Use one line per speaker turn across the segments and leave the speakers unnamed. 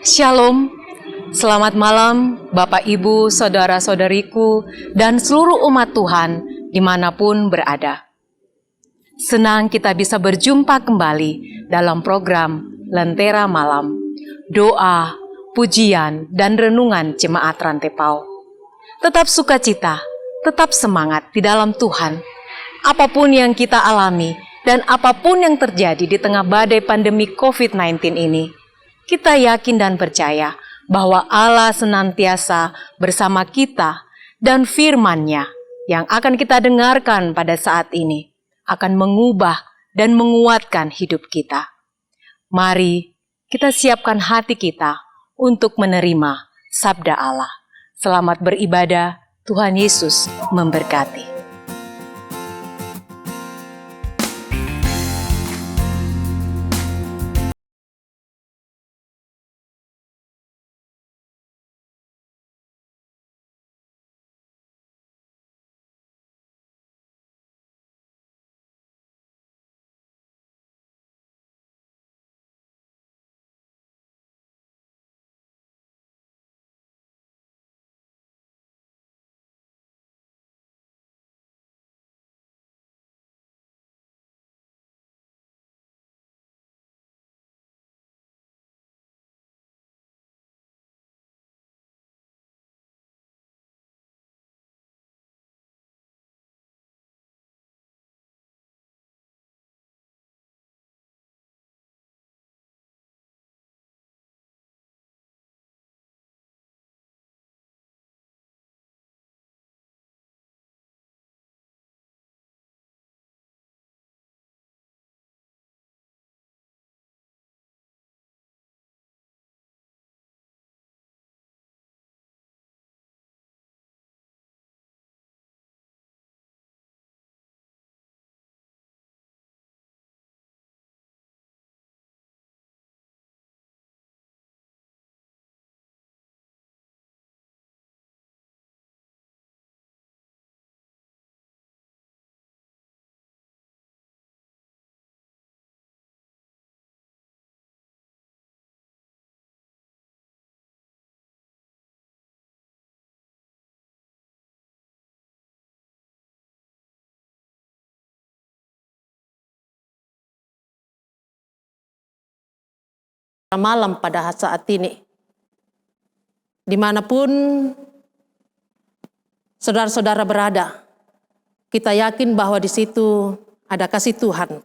Shalom, selamat malam Bapak Ibu, Saudara-saudariku, dan seluruh umat Tuhan dimanapun berada. Senang kita bisa berjumpa kembali dalam program Lentera Malam, doa, pujian, dan renungan Jemaat Rantepau. Tetap sukacita, tetap semangat di dalam Tuhan. Apapun yang kita alami dan apapun yang terjadi di tengah badai pandemi COVID-19 ini, kita yakin dan percaya bahwa Allah senantiasa bersama kita dan firman-Nya yang akan kita dengarkan pada saat ini akan mengubah dan menguatkan hidup kita. Mari kita siapkan hati kita untuk menerima sabda Allah. Selamat beribadah, Tuhan Yesus memberkati.
Malam pada saat ini, dimanapun saudara-saudara berada, kita yakin bahwa di situ ada kasih Tuhan.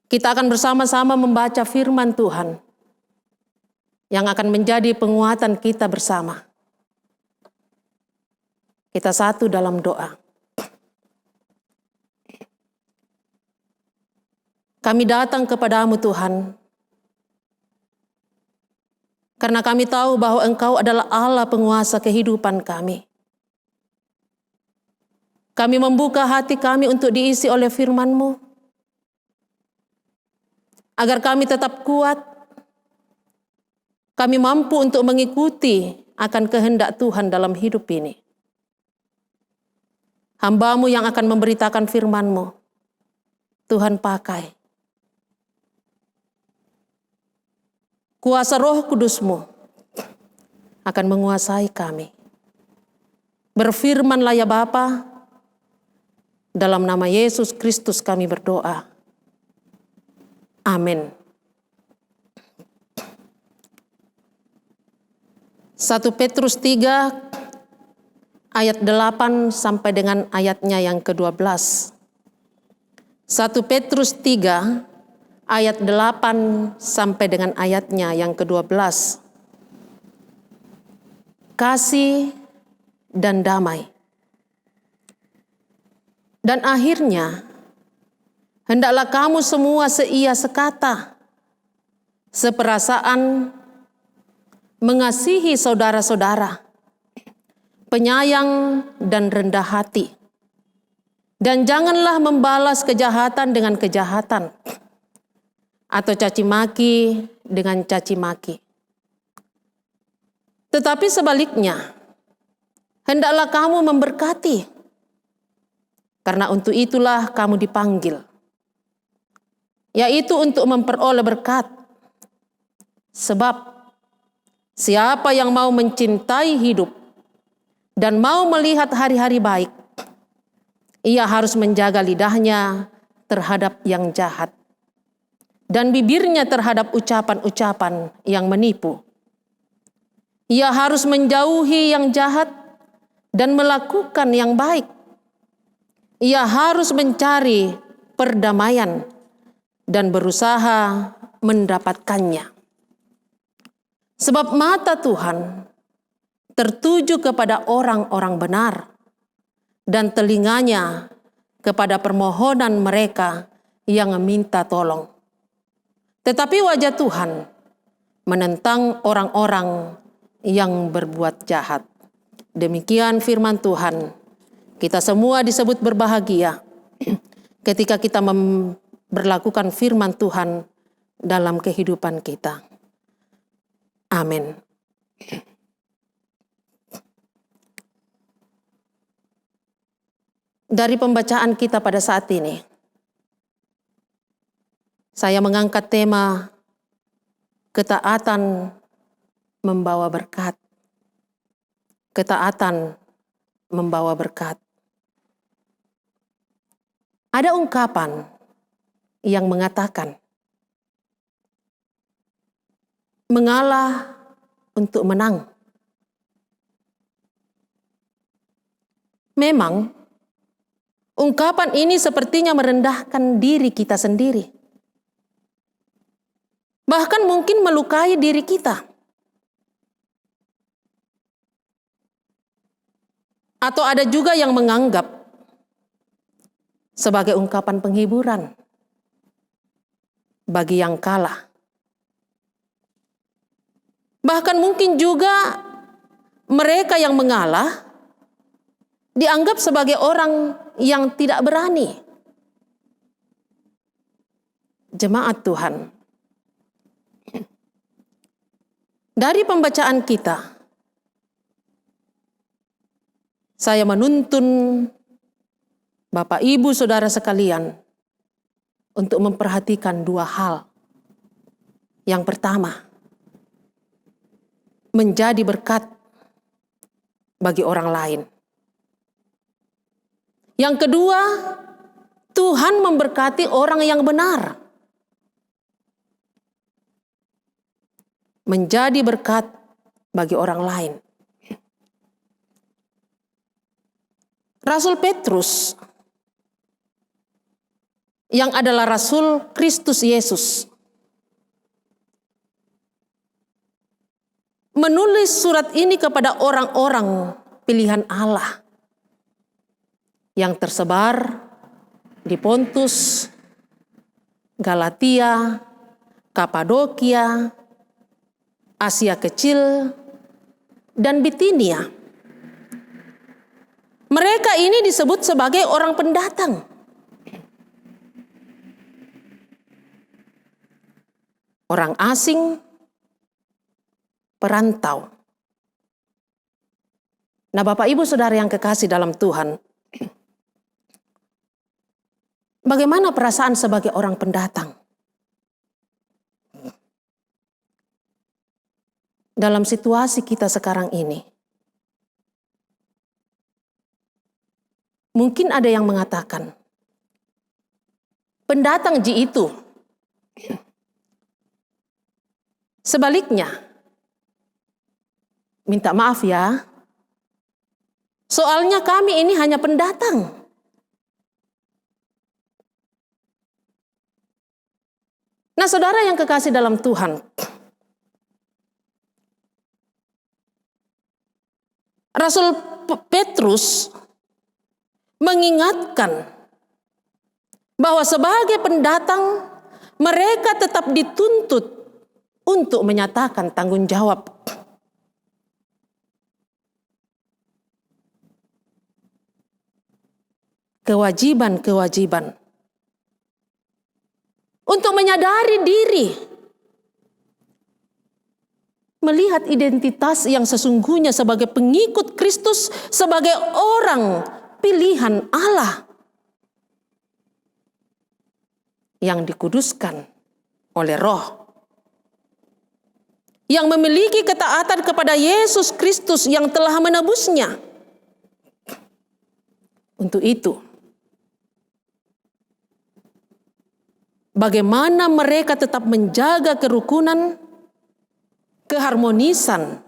Kita akan bersama-sama membaca firman Tuhan yang akan menjadi penguatan kita bersama. Kita satu dalam doa. Kami datang kepadamu Tuhan, karena kami tahu bahwa Engkau adalah Allah penguasa kehidupan kami. Kami membuka hati kami untuk diisi oleh firman-Mu, agar kami tetap kuat, kami mampu untuk mengikuti akan kehendak Tuhan dalam hidup ini. Hamba-Mu yang akan memberitakan firman-Mu, Tuhan pakai. Kuasa Roh Kudus-Mu akan menguasai kami. Berfirmanlah ya Bapa, dalam nama Yesus Kristus kami berdoa. Amin. 1 Petrus 3 ayat 8 sampai dengan ayatnya yang ke-12. 1 Petrus 3 ayat 8 sampai dengan ayatnya yang ke-12. Kasih dan damai. Dan akhirnya, hendaklah kamu semua seia sekata, seperasaan, mengasihi saudara-saudara, penyayang dan rendah hati. Dan janganlah membalas kejahatan dengan kejahatan, atau caci maki dengan caci maki. Tetapi sebaliknya, hendaklah kamu memberkati, karena untuk itulah kamu dipanggil, yaitu untuk memperoleh berkat. Sebab siapa yang mau mencintai hidup dan mau melihat hari-hari baik, ia harus menjaga lidahnya terhadap yang jahat dan bibirnya terhadap ucapan-ucapan yang menipu. Ia harus menjauhi yang jahat dan melakukan yang baik. Ia harus mencari perdamaian dan berusaha mendapatkannya. Sebab mata Tuhan tertuju kepada orang-orang benar dan telinganya kepada permohonan mereka yang meminta tolong. Tetapi wajah Tuhan menentang orang-orang yang berbuat jahat. Demikian firman Tuhan. Kita semua disebut berbahagia ketika kita berlakukan firman Tuhan dalam kehidupan kita. Amin. Dari pembacaan kita pada saat ini, saya mengangkat tema ketaatan membawa berkat. Ketaatan membawa berkat. Ada ungkapan yang mengatakan, mengalah untuk menang. Memang, ungkapan ini sepertinya merendahkan diri kita sendiri. Bahkan mungkin melukai diri kita. Atau ada juga yang menganggap sebagai ungkapan penghiburan bagi yang kalah. Bahkan mungkin juga mereka yang mengalah dianggap sebagai orang yang tidak berani. Jemaat Tuhan, dari pembacaan kita, saya menuntun Bapak, Ibu, Saudara sekalian untuk memperhatikan dua hal. Yang pertama, menjadi berkat bagi orang lain. Yang kedua, Tuhan memberkati orang yang benar. Menjadi berkat bagi orang lain. Rasul Petrus yang adalah Rasul Kristus Yesus menulis surat ini kepada orang-orang pilihan Allah yang tersebar di Pontus, Galatia, Kapadokia, Asia Kecil, dan Bitinia. Mereka ini disebut sebagai orang pendatang. Orang asing, perantau. Nah, Bapak, Ibu, Saudara yang kekasih dalam Tuhan, bagaimana perasaan sebagai orang pendatang? Dalam situasi kita sekarang ini, mungkin ada yang mengatakan, pendatang ji itu. Sebaliknya, minta maaf ya, soalnya kami ini hanya pendatang. Nah, saudara yang kekasih dalam Tuhan, Rasul Petrus mengingatkan bahwa sebagai pendatang mereka tetap dituntut untuk menyatakan tanggung jawab. Kewajiban-kewajiban untuk menyadari diri, melihat identitas yang sesungguhnya sebagai pengikut Kristus, sebagai orang pilihan Allah yang dikuduskan oleh Roh. yang memiliki ketaatan kepada Yesus Kristus yang telah menebusnya. Untuk itu, bagaimana mereka tetap menjaga kerukunan, keharmonisan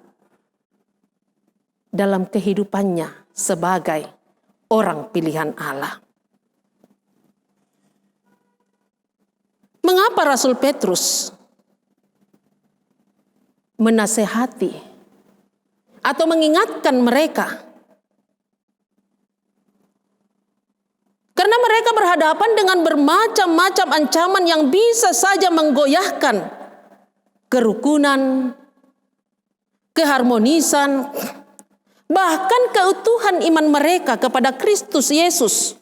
dalam kehidupannya sebagai orang pilihan Allah. Mengapa Rasul Petrus menasehati atau mengingatkan mereka? Karena mereka berhadapan dengan bermacam-macam ancaman yang bisa saja menggoyahkan kerukunan, keharmonisan, bahkan keutuhan iman mereka kepada Kristus Yesus.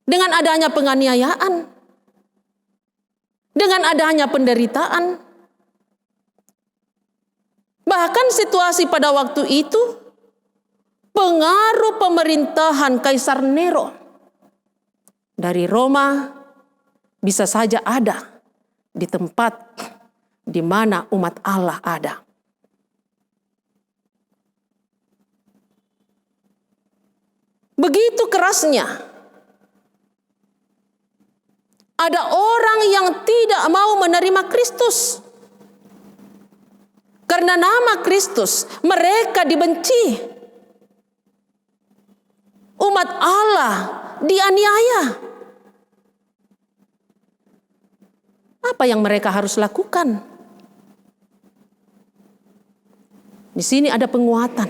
Dengan adanya penganiayaan, dengan adanya penderitaan, bahkan situasi pada waktu itu, pengaruh pemerintahan Kaisar Nero dari Roma bisa saja ada di tempat di mana umat Allah ada. Begitu kerasnya. Ada orang yang tidak mau menerima Kristus. Karena nama Kristus, mereka dibenci. Umat Allah dianiaya. Apa yang mereka harus lakukan? Di sini ada penguatan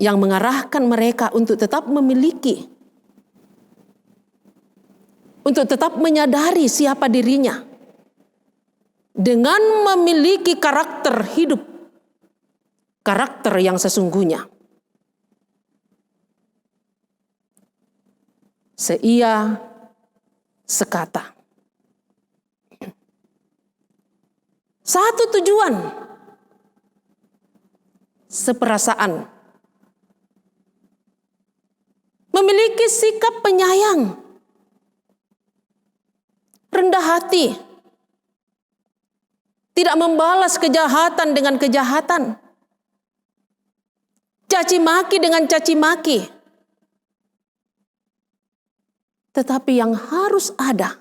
yang mengarahkan mereka untuk tetap memiliki, untuk tetap menyadari siapa dirinya dengan memiliki karakter hidup, karakter yang sesungguhnya. Seia sekata. Satu tujuan, seperasaan, memiliki sikap penyayang, rendah hati, tidak membalas kejahatan dengan kejahatan, caci maki dengan caci maki. Tetapi yang harus ada,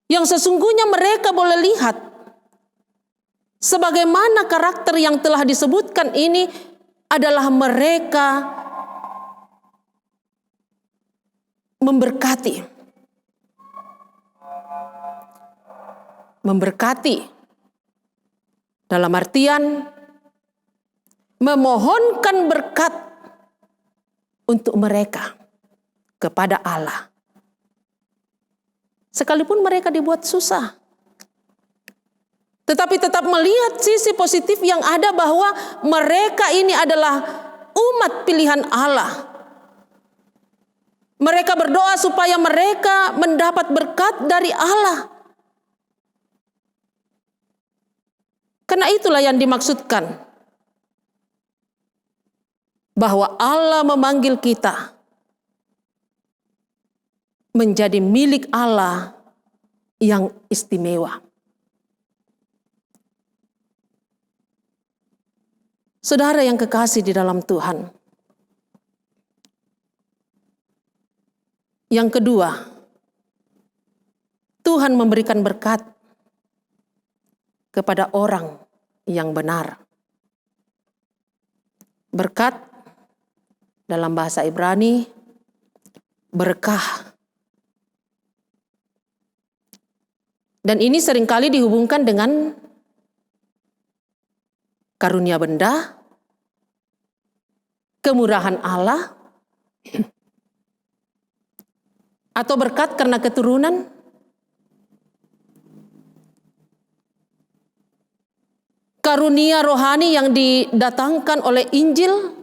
yang sesungguhnya mereka boleh lihat, sebagaimana karakter yang telah disebutkan ini adalah mereka memberkati. Memberkati dalam artian memohonkan berkat untuk mereka kepada Allah. Sekalipun mereka dibuat susah, tetapi tetap melihat sisi positif yang ada bahwa mereka ini adalah umat pilihan Allah. Mereka berdoa supaya mereka mendapat berkat dari Allah. Karena itulah yang dimaksudkan bahwa Allah memanggil kita menjadi milik Allah yang istimewa. Saudara yang kekasih di dalam Tuhan. Yang kedua, Tuhan memberikan berkat kepada orang yang benar. Berkat dalam bahasa Ibrani, berkah. Dan ini seringkali dihubungkan dengan karunia benda, kemurahan Allah, atau berkat karena keturunan. Karunia rohani yang didatangkan oleh Injil,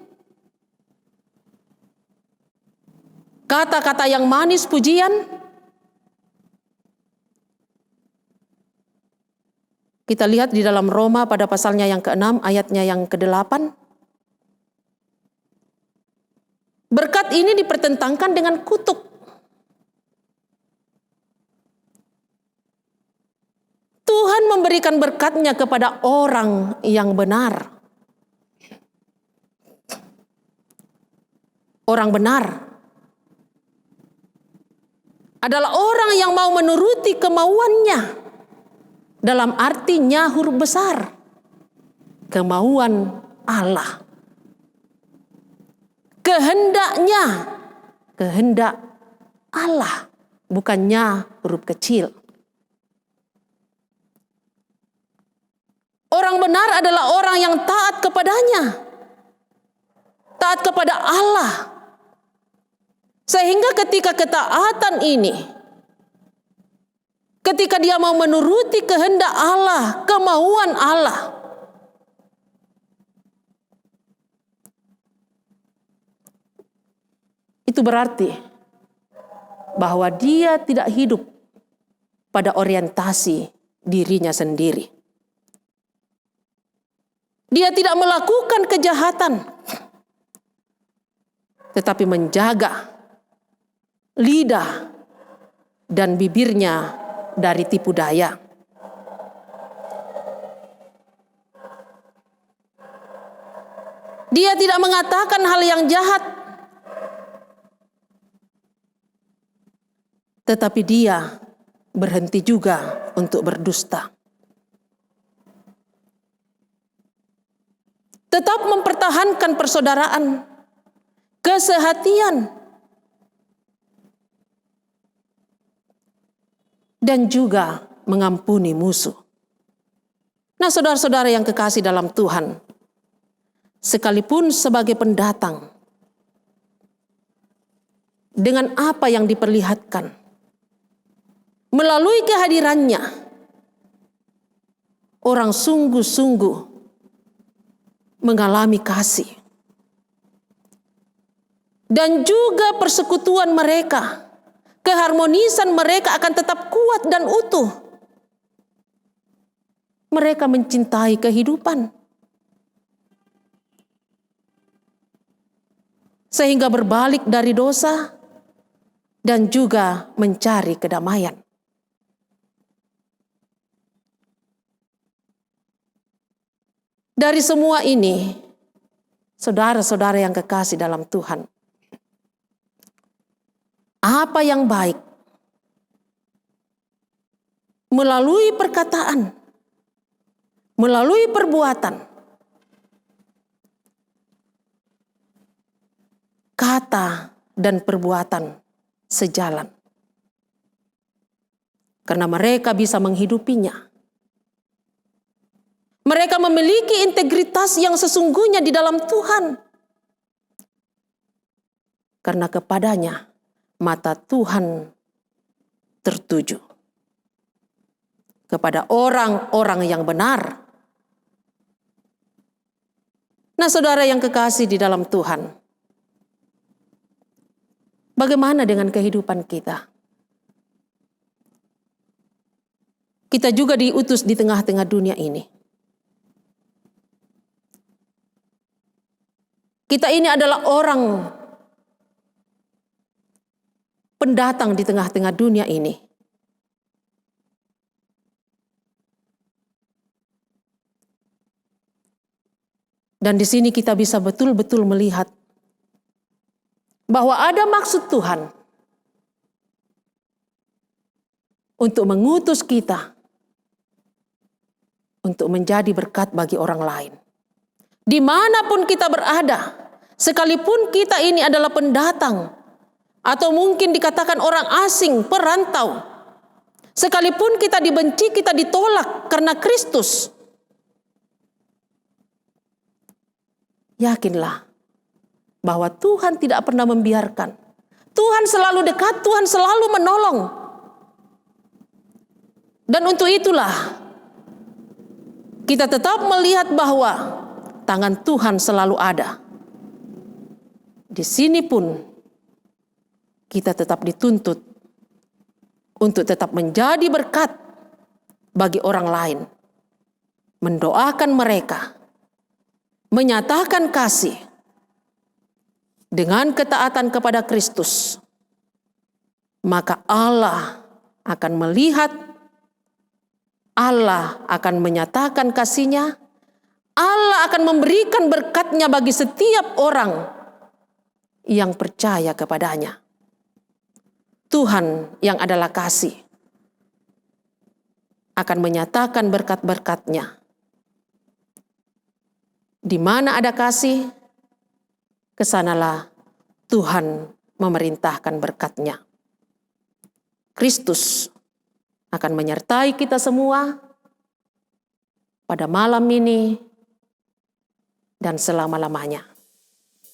kata-kata yang manis pujian. Kita lihat di dalam Roma pada pasalnya yang ke-6, ayatnya yang ke-8. Berkat ini dipertentangkan dengan kutuk. Tuhan memberikan berkat-Nya kepada orang yang benar. Orang benar adalah orang yang mau menuruti kemauan-Nya, dalam artinya huruf besar, kemauan Allah. Kehendak-Nya, kehendak Allah, bukannya huruf kecil. Orang benar adalah orang yang taat kepada-Nya, taat kepada Allah. Sehingga ketika ketaatan ini, ketika dia mau menuruti kehendak Allah, kemauan Allah, itu berarti bahwa dia tidak hidup pada orientasi dirinya sendiri. Dia tidak melakukan kejahatan, tetapi menjaga lidah dan bibirnya dari tipu daya. Dia tidak mengatakan hal yang jahat, tetapi dia berhenti juga untuk berdusta. Tetap mempertahankan persaudaraan, kesehatian, dan juga mengampuni musuh. Nah, saudara-saudara yang kekasih dalam Tuhan, sekalipun sebagai pendatang, dengan apa yang diperlihatkan, melalui kehadirannya, orang sungguh-sungguh mengalami kasih. Dan juga persekutuan mereka, keharmonisan mereka akan tetap kuat dan utuh. Mereka mencintai kehidupan, sehingga berbalik dari dosa dan juga mencari kedamaian. Dari semua ini, saudara-saudara yang kekasih dalam Tuhan, apa yang baik melalui perkataan, melalui perbuatan, kata dan perbuatan sejalan, karena mereka bisa menghidupinya. Mereka memiliki integritas yang sesungguhnya di dalam Tuhan, karena kepadanya mata Tuhan tertuju, kepada orang-orang yang benar. Nah, saudara yang kekasih di dalam Tuhan, bagaimana dengan kehidupan kita? Kita juga diutus di tengah-tengah dunia ini. Kita ini adalah orang pendatang di tengah-tengah dunia ini. Dan di sini kita bisa betul-betul melihat bahwa ada maksud Tuhan untuk mengutus kita untuk menjadi berkat bagi orang lain. Dimanapun kita berada, sekalipun kita ini adalah pendatang, atau mungkin dikatakan orang asing, perantau, sekalipun kita dibenci, kita ditolak karena Kristus, yakinlah bahwa Tuhan tidak pernah membiarkan. Tuhan selalu dekat, Tuhan selalu menolong. Dan untuk itulah kita tetap melihat bahwa tangan Tuhan selalu ada. Di sini pun kita tetap dituntut untuk tetap menjadi berkat bagi orang lain, mendoakan mereka, menyatakan kasih dengan ketaatan kepada Kristus. Maka Allah akan melihat Allah akan menyatakan kasih-Nya, Allah akan memberikan berkat-Nya bagi setiap orang yang percaya kepadanya. Tuhan yang adalah kasih akan menyatakan berkat-berkat-Nya. Di mana ada kasih, kesanalah Tuhan memerintahkan berkat-Nya. Kristus akan menyertai kita semua pada malam ini dan selama-lamanya.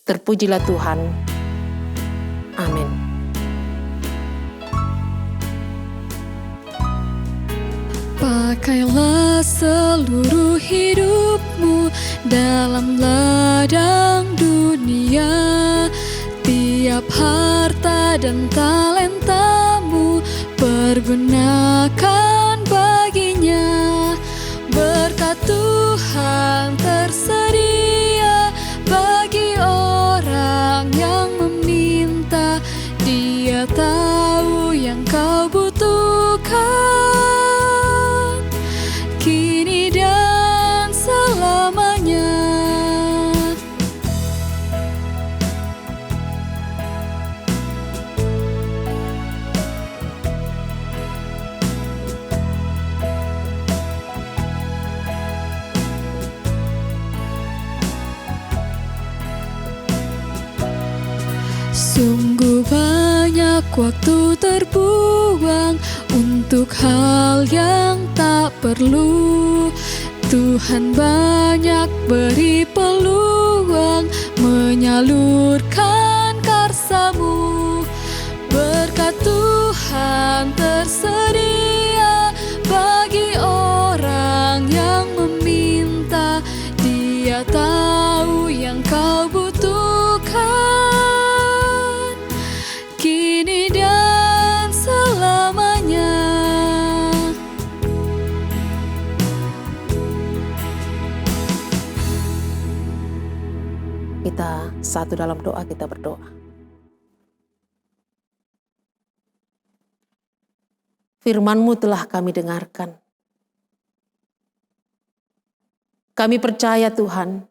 Terpujilah Tuhan. Amin.
Pakailah seluruh hidupmu dalam ladang dunia. Tiap harta dan talentamu pergunakan baginya. Berkat Tuhan tersedia bagi orang yang meminta. Dia tahu yang kau butuhkan kini dan selamanya. Sungguh banyak waktu terbuang untuk hal yang tak perlu. Tuhan banyak beri peluang menyalurkan karsa-Mu. Berkat Tuhan tersedia bagi orang yang meminta. Dia tahu yang kau butuhkan kini dan selamanya.
Kita satu dalam doa, kita berdoa. Firman-Mu telah kami dengarkan. Kami percaya Tuhan,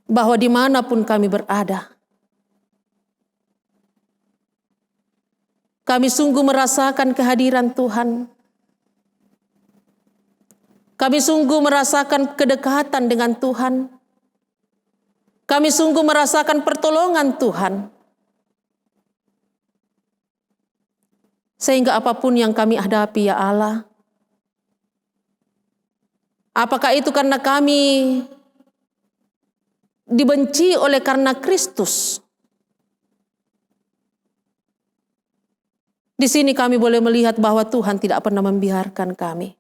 bahwa dimanapun kami berada, kami sungguh merasakan kehadiran Tuhan. Kami sungguh merasakan kedekatan dengan Tuhan. Kami sungguh merasakan pertolongan Tuhan. Sehingga apapun yang kami hadapi, ya Allah, apakah itu karena kami dibenci oleh karena Kristus? Di sini kami boleh melihat bahwa Tuhan tidak pernah membiarkan kami.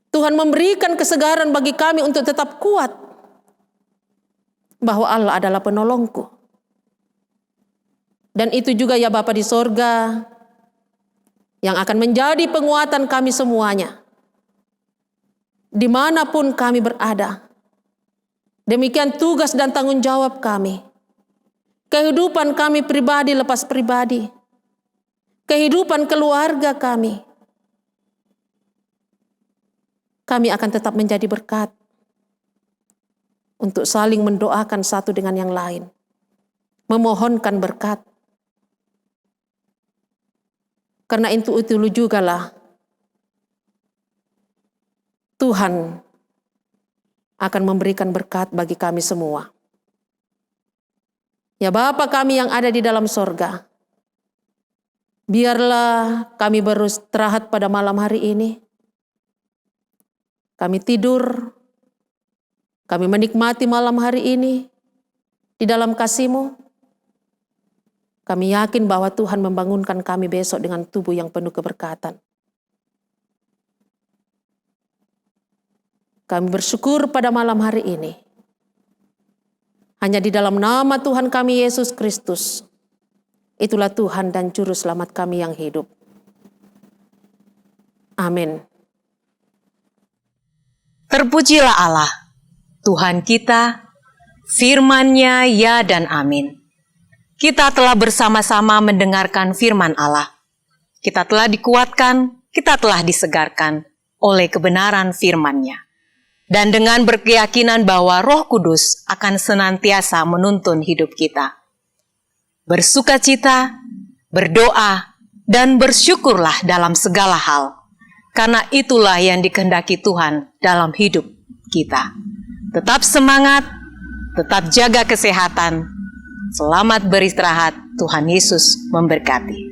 Tuhan memberikan kesegaran bagi kami untuk tetap kuat bahwa Allah adalah penolongku. Dan itu juga ya Bapa di sorga yang akan menjadi penguatan kami semuanya. Dimanapun kami berada. Demikian tugas dan tanggung jawab kami. Kehidupan kami pribadi lepas pribadi. Kehidupan keluarga kami. Kami akan tetap menjadi berkat untuk saling mendoakan satu dengan yang lain. Memohonkan berkat. Karena itu juga lah Tuhan akan memberikan berkat bagi kami semua. Ya Bapa kami yang ada di dalam sorga, biarlah kami beristirahat pada malam hari ini. Kami tidur, kami menikmati malam hari ini di dalam kasih-Mu. Kami yakin bahwa Tuhan membangunkan kami besok dengan tubuh yang penuh keberkatan. Kami bersyukur pada malam hari ini. Hanya di dalam nama Tuhan kami Yesus Kristus. Itulah Tuhan dan Juru Selamat kami yang hidup. Amin.
Terpujilah Allah, Tuhan kita, firman-Nya ya dan amin. kita telah bersama-sama mendengarkan firman Allah. Kita telah dikuatkan, kita telah disegarkan oleh kebenaran firman-Nya. Dan dengan berkeyakinan bahwa Roh Kudus akan senantiasa menuntun hidup kita. Bersukacita, berdoa, dan bersyukurlah dalam segala hal. Karena itulah yang dikehendaki Tuhan dalam hidup kita. Tetap semangat, tetap jaga kesehatan. Selamat beristirahat, Tuhan Yesus memberkati.